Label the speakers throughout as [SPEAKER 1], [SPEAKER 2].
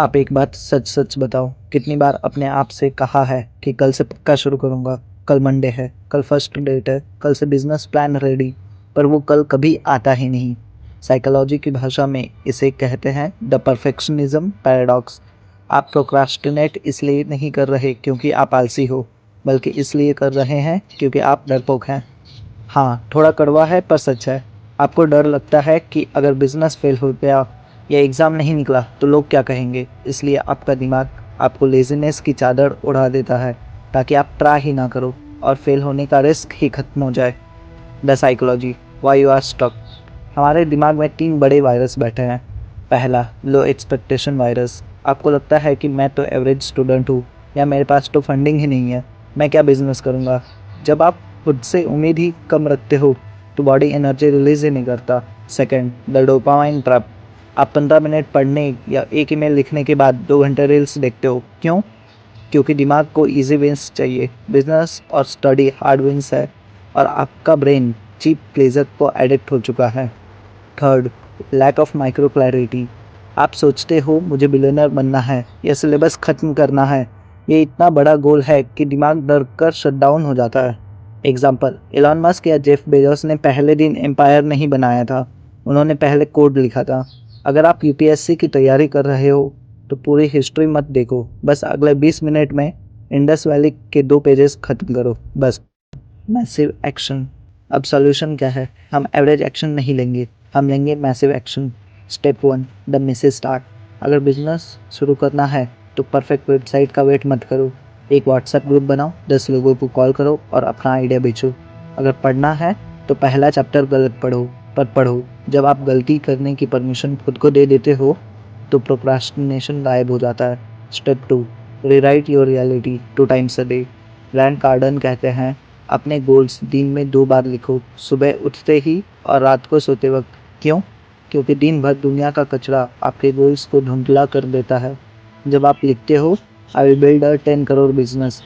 [SPEAKER 1] आप एक बात सच सच बताओ, कितनी बार अपने आप से कहा है कि कल से पक्का शुरू करूंगा, कल मंडे है, कल फर्स्ट डेट है, कल से बिजनेस प्लान रेडी, पर वो कल कभी आता ही नहीं। साइकोलॉजी की भाषा में इसे कहते हैं द परफेक्शनिज्म पैराडॉक्स। आप प्रोक्रास्टिनेट इसलिए नहीं कर रहे क्योंकि आप आलसी हो, बल्कि इसलिए कर रहे हैं क्योंकि आप डरपोक हैं। हाँ, थोड़ा कड़वा है पर सच है। आपको डर लगता है कि अगर बिजनेस फेल हो गया या एग्ज़ाम नहीं निकला तो लोग क्या कहेंगे, इसलिए आपका दिमाग आपको लेज़ीनेस की चादर उड़ा देता है ताकि आप ट्राई ही ना करो और फेल होने का रिस्क ही खत्म हो जाए। The psychology why you are stuck. हमारे दिमाग में 3 बड़े वायरस बैठे हैं। पहला, लो एक्सपेक्टेशन वायरस। आपको लगता है कि मैं तो एवरेज स्टूडेंट हूँ या मेरे पास तो फंडिंग ही नहीं है, मैं क्या बिजनेस करूँगा। जब आप खुद से उम्मीद ही कम रखते हो तो बॉडी एनर्जी रिलीज ही नहीं करता। Second, the dopamine trap. आप 15 मिनट पढ़ने या एक ईमेल लिखने के बाद 2 घंटे रील्स देखते हो, क्यों? क्योंकि दिमाग को इजी विंस चाहिए। बिजनेस और स्टडी हार्ड विंस है और आपका ब्रेन चीप प्लेजर को एडिक्ट हो चुका है। Third, lack of micro clarity. आप सोचते हो मुझे बिलियनर बनना है या सिलेबस खत्म करना है, ये इतना बड़ा गोल है कि दिमाग डर कर शट डाउन हो जाता है। एग्जाम्पल, एलॉन मस्क या जेफ बेजोस ने पहले दिन एम्पायर नहीं बनाया था, उन्होंने पहले कोड लिखा था। अगर आप यूपीएससी की तैयारी कर रहे हो तो पूरी हिस्ट्री मत देखो, बस अगले 20 मिनट में इंडस वैली के 2 पेजेस खत्म करो, बस। Massive action. अब सॉल्यूशन क्या है? हम एवरेज एक्शन नहीं लेंगे, हम लेंगे massive action. Step 1, the Mrs start. अगर बिजनेस शुरू करना है तो परफेक्ट वेबसाइट का वेट मत करो। एक व्हाट्सएप ग्रुप बनाओ, 10 लोगों को कॉल करो और अपना आइडिया बेचो। अगर पढ़ना है तो पहला चैप्टर गलत पढ़ो, पर पढ़ो। जब आप गलती करने की परमिशन खुद को दे देते हो तो प्रोक्रास्टिनेशन गायब हो जाता है। Step 2, rewrite your reality 2 times a day. Grand कार्डन कहते हैं अपने गोल्स दिन में 2 बार लिखो, सुबह उठते ही और रात को सोते वक्त। क्यों? क्योंकि दिन भर दुनिया का कचरा आपके गोल्स को धुंधला कर देता है। जब आप लिखते हो I will build a 10 crore business,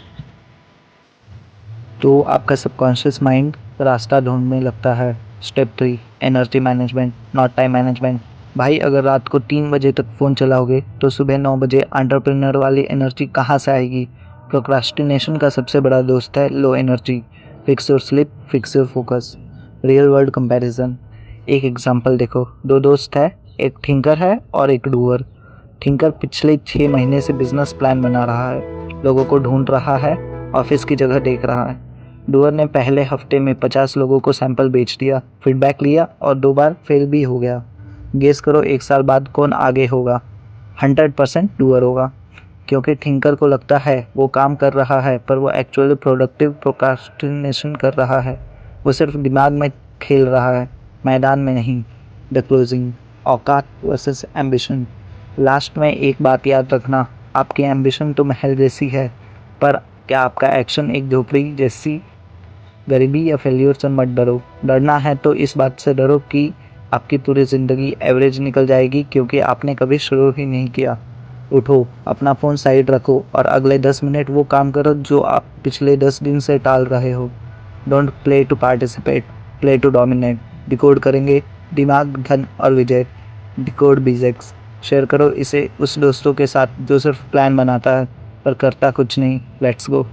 [SPEAKER 1] तो आपका सबकॉन्शियस माइंड रास्ता ढूंढने लगता है। Step 3, energy management not time management. भाई, अगर रात को 3 बजे तक फ़ोन चलाओगे तो सुबह 9 बजे एंटरप्रेन्योर वाली एनर्जी कहाँ से आएगी? प्रोक्रास्टिनेशन का सबसे बड़ा दोस्त है low energy. Fix your sleep, fix your focus. Real world comparison. एक एग्जांपल देखो, 2 दोस्त है, एक थिंकर है और एक डूअर। थिंकर पिछले 6 महीने से बिजनेस प्लान बना रहा है, लोगों को ढूंढ रहा है, ऑफिस की जगह देख रहा है। डूअर ने पहले हफ्ते में 50 लोगों को सैंपल बेच दिया, फीडबैक लिया और 2 बार फेल भी हो गया। गेस करो 1 साल बाद कौन आगे होगा? 100% डूअर होगा, क्योंकि थिंकर को लगता है वो काम कर रहा है पर वो एक्चुअली प्रोडक्टिव प्रोक्रास्टिनेशन कर रहा है। वो सिर्फ दिमाग में खेल रहा है, मैदान में नहीं। द क्लोजिंग, औकात वर्सेस एम्बिशन। लास्ट में एक बात याद रखना, आपकी एम्बिशन तो महल जैसी है, पर क्या आपका एक्शन एक झोपड़ी जैसी? गरीबी या फेल्योर से मत डरो, डरना है तो इस बात से डरो कि आपकी पूरी ज़िंदगी एवरेज निकल जाएगी क्योंकि आपने कभी शुरू ही नहीं किया। उठो, अपना फ़ोन साइड रखो और अगले 10 मिनट वो काम करो जो आप पिछले 10 दिन से टाल रहे हो। Don't play to participate, play to dominate. Decode करेंगे दिमाग, धन और विजय। डिकोड बिजेक्स। शेयर करो इसे उस दोस्तों के साथ जो सिर्फ प्लान बनाता है पर करता कुछ नहीं। Let's go.